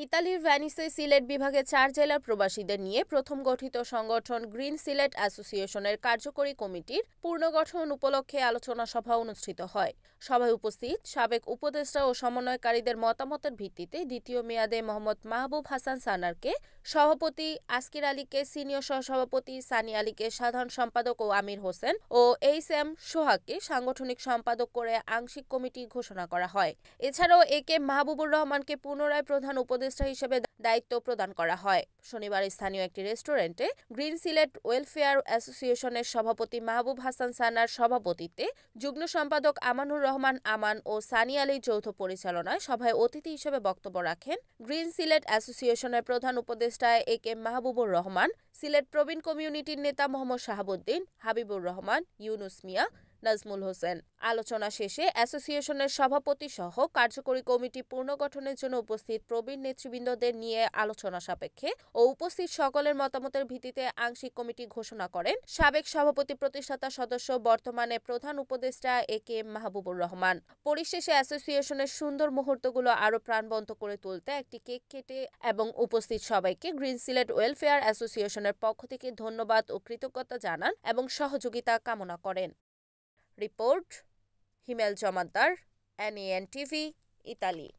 ইতালির ভেনিসে সিলেট বিভাগে 4 জেলার প্রবাসীদের নিয়ে প্রথম গঠিত সংগঠন গ্রিন সিলেট অ্যাসোসিয়েশনের কার্যকরী কমিটির পুনর্গঠন উপলক্ষে আলোচনা সভা অনুষ্ঠিত হয়। সভায় উপস্থিত সাবেক উপদেষ্টা ও সমন্বয়কারীদের মতামতের ভিত্তিতে দ্বিতীয় মেয়াদে মোহাম্মদ মাহবুব হাসান সানারকে সভাপতি, আসকির আলীকে সিনিয়র সহসভাপতি, সানি আলীকে সাধারণ সম্পাদক ও আমির হোসেন ও এইচ.এম. সোহাগকে সাংগঠনিক সম্পাদক করে আংশিক কমিটি ঘোষণা করা হয়। এছাড়াও এ.কে. মাহবুবুর রহমানকে পুনরায় প্রধান উপদেষ্টা হিসেবে দায়িত্ব প্রদান করা হয়। শনিবার স্থানীয় একটি রেস্টুরেন্টে গ্রিন সিলেট ওয়েলফেয়ার অ্যাসোসিয়েশনের সভাপতি মাহবুব হাসান সানার সভাপতিত্বে যুগ্ম সম্পাদক আমানুর রহমান আমান ও সানি আলীর যৌথ পরিচালনায় সভায় অতিথি হিসেবে বক্তব্য রাখেন গ্রিন সিলেট অ্যাসোসিয়েশনের প্রধান উপদেষ্টা এ.কে. মাহবুবুর রহমান, সিলেট প্রবীণ কমিউনিটির নেতা মোহাম্মদ শাহাবুদ্দিন, হাবিবুর রহমান, ইউনুস মিয়া, নাজমুল হোসেন। আলোচনা শেষে অ্যাসোসিয়েশনের সভাপতি সহ কার্যকরী কমিটি পুনর্গঠনের জন্য উপস্থিত প্রবীণ নেতৃবৃন্দদের নিয়ে আলোচনা সাপেক্ষে ও উপস্থিত সকলের মতামতের ভিত্তিতে আংশিক কমিটি ঘোষণা করেন সাবেক সভাপতি প্রতিষ্ঠাতা সদস্য বর্তমানে প্রধান উপদেষ্টা এ.কে. মাহবুবুর রহমান। পরিশেষে অ্যাসোসিয়েশনের সুন্দর মুহূর্তগুলো আরও প্রাণবন্ত করে তুলতে একটি কেক কেটে এবং উপস্থিত সবাইকে গ্রিন সিলেট ওয়েলফেয়ার অ্যাসোসিয়েশনের পক্ষ থেকে ধন্যবাদ ও কৃতজ্ঞতা জানান এবং সহযোগিতা কামনা করেন। রিপোর্ট হিমেল জমাদ্দার, NAN TV, ইতালি।